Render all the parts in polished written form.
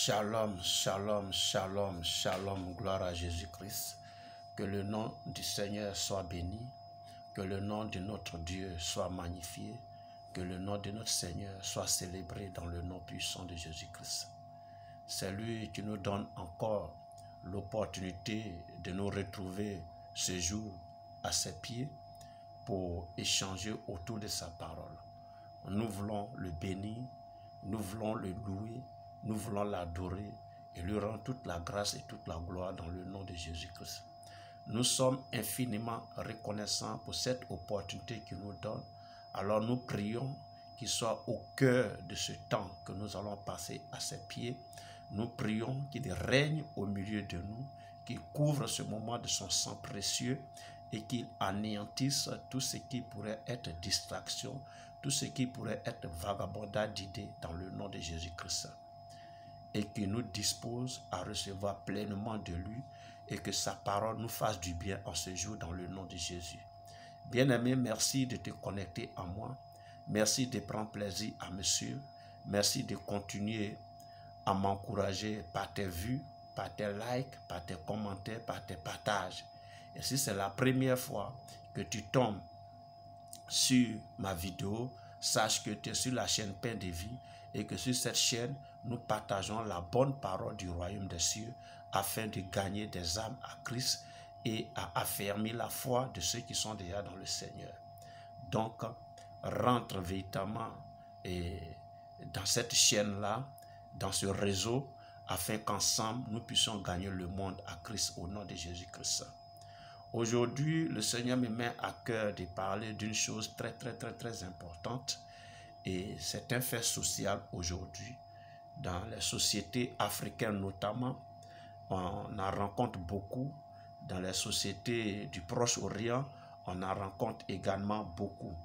Shalom, shalom, shalom, shalom, gloire à Jésus-Christ. Que le nom du Seigneur soit béni, que le nom de notre Dieu soit magnifié, que le nom de notre Seigneur soit célébré dans le nom puissant de Jésus-Christ. C'est lui qui nous donne encore l'opportunité de nous retrouver ce jour à ses pieds pour échanger autour de sa parole. Nous voulons le bénir, nous voulons le louer, nous voulons l'adorer et lui rendre toute la grâce et toute la gloire dans le nom de Jésus-Christ. Nous sommes infiniment reconnaissants pour cette opportunité qu'il nous donne. Alors nous prions qu'il soit au cœur de ce temps que nous allons passer à ses pieds. Nous prions qu'il règne au milieu de nous, qu'il couvre ce moment de son sang précieux et qu'il anéantisse tout ce qui pourrait être distraction, tout ce qui pourrait être vagabondage d'idées dans le nom de Jésus-Christ. Et qu'il nous dispose à recevoir pleinement de lui et que sa parole nous fasse du bien en ce jour dans le nom de Jésus. Bien-aimé, merci de te connecter à moi. Merci de prendre plaisir à me suivre. Merci de continuer à m'encourager par tes vues, par tes likes, par tes commentaires, par tes partages. Et si c'est la première fois que tu tombes sur ma vidéo, sache que tu es sur la chaîne Pain de Vie et que sur cette chaîne, nous partageons la bonne parole du royaume des cieux afin de gagner des âmes à Christ et à affermir la foi de ceux qui sont déjà dans le Seigneur. Donc, rentre véritablement dans cette chaîne-là, dans ce réseau, afin qu'ensemble, nous puissions gagner le monde à Christ au nom de Jésus-Christ. Aujourd'hui, le Seigneur me met à cœur de parler d'une chose très importante et c'est un fait social aujourd'hui. Dans les sociétés africaines notamment, on en rencontre beaucoup. Dans les sociétés du Proche-Orient, on en rencontre également beaucoup.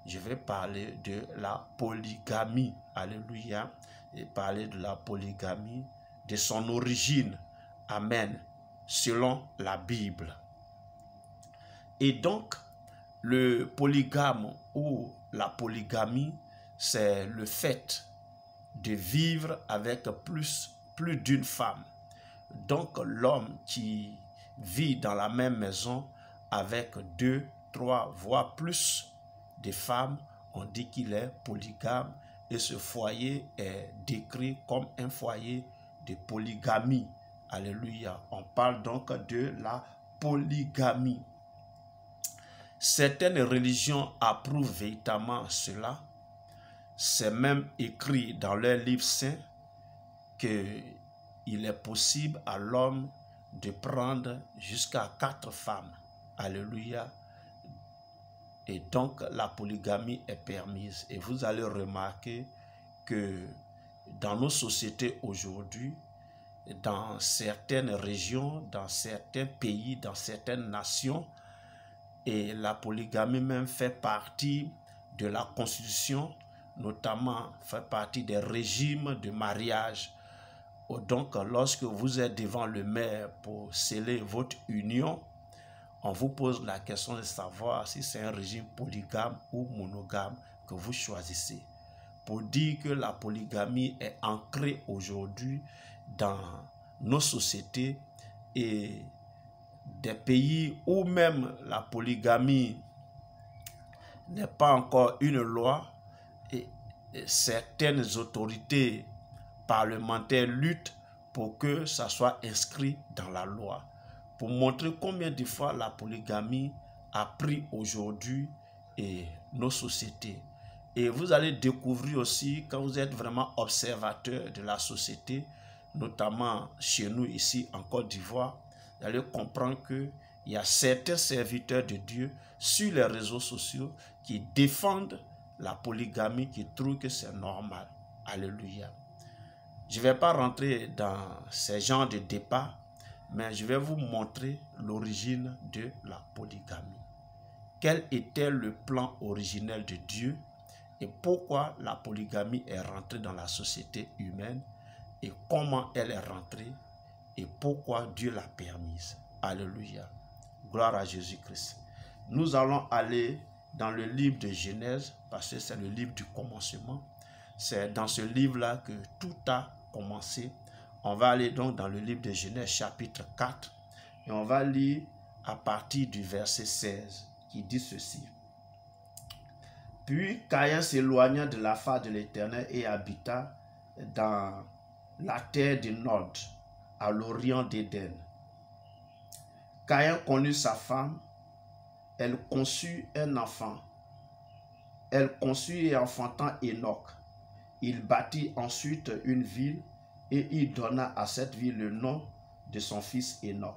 Je vais parler de la polygamie, alléluia, et parler de la polygamie, de son origine, amen, selon la Bible. Et donc, le polygame ou la polygamie, c'est le fait de vivre avec plus d'une femme. Donc, l'homme qui vit dans la même maison avec 2, 3, voire plus de femmes, on dit qu'il est polygame et ce foyer est décrit comme un foyer de polygamie. Alléluia. On parle donc de la polygamie. Certaines religions approuvent véritablement cela. C'est même écrit dans leur livre saint qu'il est possible à l'homme de prendre jusqu'à 4 femmes. Alléluia. Et donc la polygamie est permise. Et vous allez remarquer que dans nos sociétés aujourd'hui, dans certaines régions, dans certains pays, dans certaines nations, et la polygamie même fait partie de la constitution, notamment fait partie des régimes de mariage. Donc, lorsque vous êtes devant le maire pour sceller votre union, on vous pose la question de savoir si c'est un régime polygame ou monogame que vous choisissez. Pour dire que la polygamie est ancrée aujourd'hui dans nos sociétés et des pays où même la polygamie n'est pas encore une loi et certaines autorités parlementaires luttent pour que ça soit inscrit dans la loi. Pour montrer combien de fois la polygamie a pris aujourd'hui nos sociétés. Et vous allez découvrir aussi, quand vous êtes vraiment observateur de la société, notamment chez nous ici en Côte d'Ivoire, vous allez comprendre qu'il y a certains serviteurs de Dieu sur les réseaux sociaux qui défendent la polygamie, qui trouvent que c'est normal. Alléluia. Je ne vais pas rentrer dans ces genres de débats, mais je vais vous montrer l'origine de la polygamie. Quel était le plan originel de Dieu et pourquoi la polygamie est rentrée dans la société humaine et comment elle est rentrée et pourquoi Dieu l'a permise. Alléluia. Gloire à Jésus-Christ. Nous allons aller dans le livre de Genèse parce que c'est le livre du commencement. C'est dans ce livre-là que tout a commencé On va aller donc dans le livre de Genèse chapitre 4 et on va lire à partir du verset 16 qui dit ceci. Puis Caïn s'éloigna de la face de l'Éternel et habita dans la terre du Nord, à l'orient d'Éden. Caïn connut sa femme, elle conçut un enfant. Elle conçut et enfantant Enoch. Il bâtit ensuite une ville et il donna à cette ville le nom de son fils Enoch.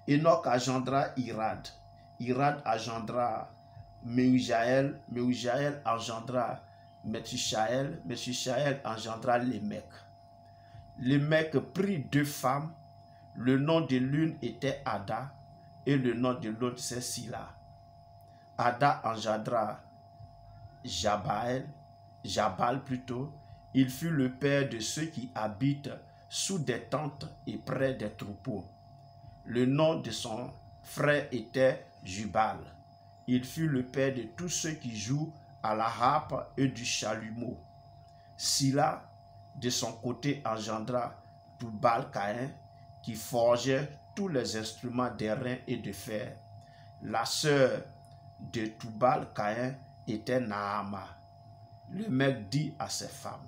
Enoch engendra Irad. Irad engendra Mehujaël. Mehujaël engendra Methushaël. Methushaël engendra Lémec. Lémec prit 2 femmes. Le nom de l'une était Ada et le nom de l'autre c'est Sila. Ada engendra Jabal plutôt. Il fut le père de ceux qui habitent sous des tentes et près des troupeaux. Le nom de son frère était Jubal. Il fut le père de tous ceux qui jouent à la harpe et du chalumeau. Sila, de son côté, engendra Tubal-Caïn, qui forgeait tous les instruments d'airain et de fer. La sœur de Tubal-Caïn était Naama. Le mec dit à ses femmes,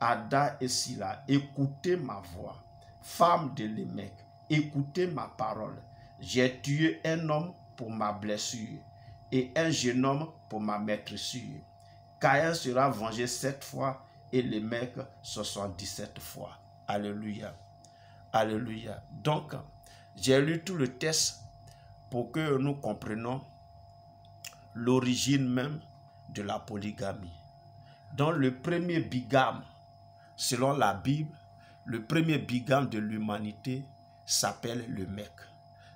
Ada et Sila, écoutez ma voix. Femmes de Lémec, écoutez ma parole. J'ai tué un homme pour ma blessure et un jeune homme pour ma maîtressure. Caïn sera vengé 7 fois et Lémec 77 fois. Alléluia. Alléluia. Donc, j'ai lu tout le texte pour que nous comprenions l'origine même de la polygamie. Dans le premier bigame, selon la Bible, le premier bigame de l'humanité s'appelle le mec.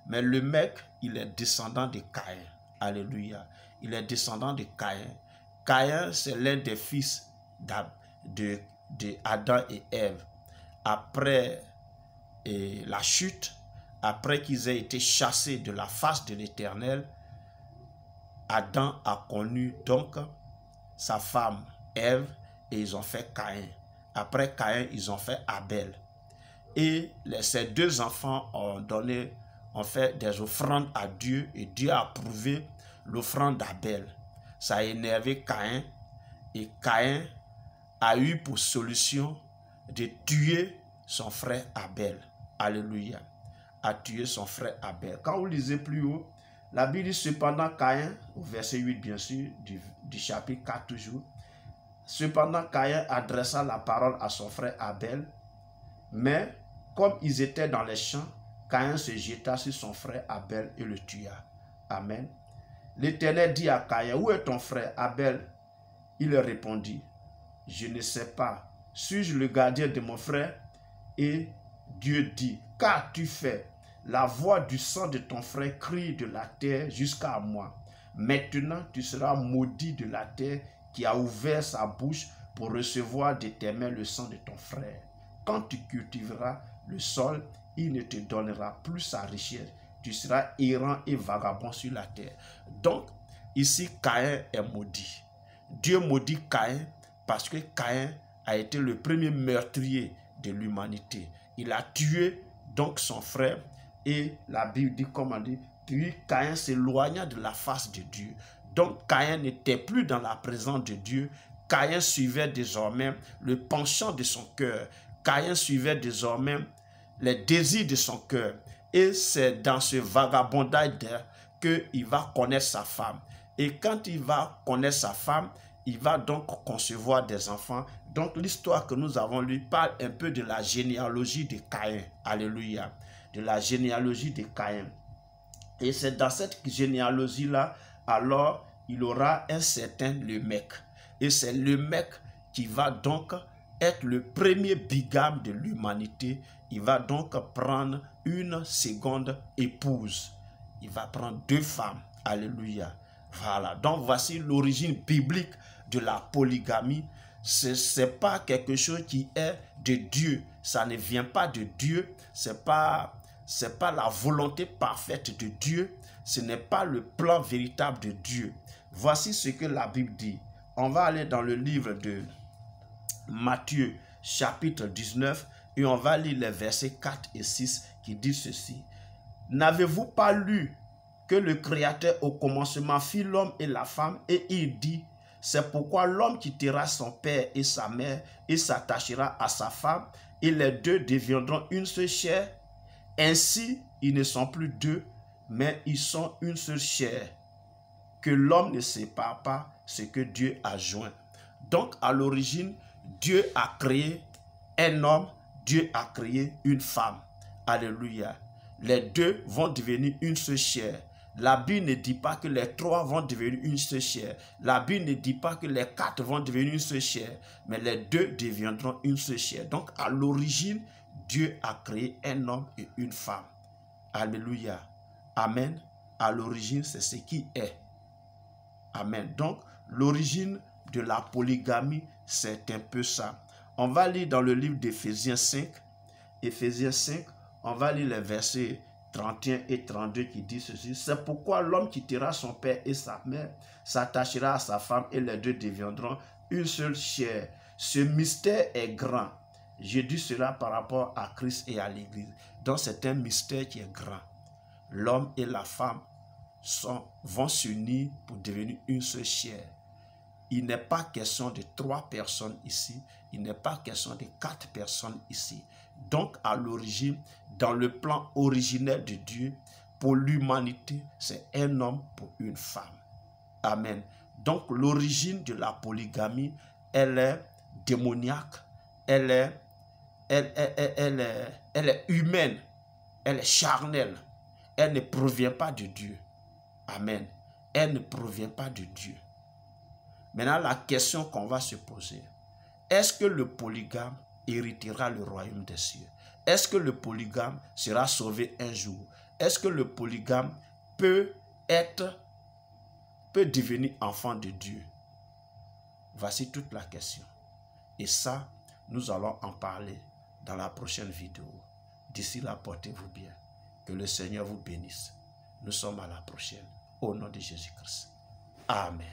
Mais le mec, il est descendant de Caïn. Alléluia. Il est descendant de Caïn. Caïn, c'est l'un des fils d'Adam et Ève. Après la chute, après qu'ils aient été chassés de la face de l'Éternel, Adam a connu donc sa femme Ève et ils ont fait Caïn. Après Caïn, ils ont fait Abel. Et ces 2 enfants ont fait des offrandes à Dieu et Dieu a approuvé l'offrande d'Abel. Ça a énervé Caïn et Caïn a eu pour solution de tuer son frère Abel. Alléluia. A tué son frère Abel. Quand vous lisez plus haut, la Bible dit cependant Caïn, au verset 8 bien sûr, du chapitre 4 toujours, cependant Caïn adressa la parole à son frère Abel, mais comme ils étaient dans les champs, Caïn se jeta sur son frère Abel et le tua. Amen. L'Éternel dit à Caïn, où est ton frère Abel? Il répondit, je ne sais pas, suis-je le gardien de mon frère? Et Dieu dit, qu'as-tu fait? La voix du sang de ton frère crie de la terre jusqu'à moi. Maintenant tu seras maudit de la terre qui a ouvert sa bouche pour recevoir de tes mains le sang de ton frère. Quand tu cultiveras le sol, il ne te donnera plus sa richesse. Tu seras errant et vagabond sur la terre. Donc, ici, Caïn est maudit. Dieu maudit Caïn parce que Caïn a été le premier meurtrier de l'humanité. Il a tué donc son frère et la Bible dit, comme on dit, puis Caïn s'éloigna de la face de Dieu. Donc, Caïn n'était plus dans la présence de Dieu. Caïn suivait désormais le penchant de son cœur. Caïn suivait désormais les désirs de son cœur. Et c'est dans ce vagabondage qu'il va connaître sa femme. Et quand il va connaître sa femme, il va donc concevoir des enfants. Donc l'histoire que nous avons lue parle un peu de la généalogie de Caïn. Alléluia. De la généalogie de Caïn. Et c'est dans cette généalogie-là, alors il aura un certain Lémec. Et c'est Lémec qui va donc être le premier bigame de l'humanité. Il va donc prendre une seconde épouse. Il va prendre 2 femmes. Alléluia. Voilà. Donc voici l'origine biblique de la polygamie. Ce n'est pas quelque chose qui est de Dieu. Ça ne vient pas de Dieu. C'est pas la volonté parfaite de Dieu. Ce n'est pas le plan véritable de Dieu. Voici ce que la Bible dit. On va aller dans le livre de Matthieu, chapitre 19, Et on va lire les versets 4 et 6 qui disent ceci. N'avez-vous pas lu que le Créateur au commencement fit l'homme et la femme, et il dit, c'est pourquoi l'homme quittera son père et sa mère et s'attachera à sa femme, et les deux deviendront une seule chair. Ainsi, ils ne sont plus deux, mais ils sont une seule chair. Que l'homme ne sépare pas ce que Dieu a joint. Donc, à l'origine, Dieu a créé un homme, Dieu a créé une femme. Alléluia. Les deux vont devenir une seule chair. La Bible ne dit pas que les trois vont devenir une seule chair. La Bible ne dit pas que les quatre vont devenir une seule chair. Mais les deux deviendront une seule chair. Donc, à l'origine, Dieu a créé un homme et une femme. Alléluia. Amen. À l'origine, c'est ce qui est. Amen. Donc, l'origine de la polygamie, c'est un peu ça. On va lire dans le livre d'Éphésiens 5. Éphésiens 5, on va lire les versets 31 et 32 qui disent ceci. C'est pourquoi l'homme quittera son père et sa mère, s'attachera à sa femme et les deux deviendront une seule chair. Ce mystère est grand. Je dis cela par rapport à Christ et à l'Église. Donc c'est un mystère qui est grand. L'homme et la femme vont s'unir pour devenir une seule chair. Il n'est pas question de 3 personnes ici. Il n'est pas question de 4 personnes ici. Donc, à l'origine, dans le plan originel de Dieu, pour l'humanité, c'est un homme pour une femme. Amen. Donc, l'origine de la polygamie, elle est démoniaque, elle est humaine, elle est charnelle. Elle ne provient pas de Dieu. Amen. Elle ne provient pas de Dieu. Maintenant, la question qu'on va se poser, est-ce que le polygame héritera le royaume des cieux? Est-ce que le polygame sera sauvé un jour? Est-ce que le polygame peut devenir enfant de Dieu? Voici toute la question. Et ça, nous allons en parler dans la prochaine vidéo. D'ici là, portez-vous bien. Que le Seigneur vous bénisse. Nous sommes à la prochaine. Au nom de Jésus-Christ. Amen.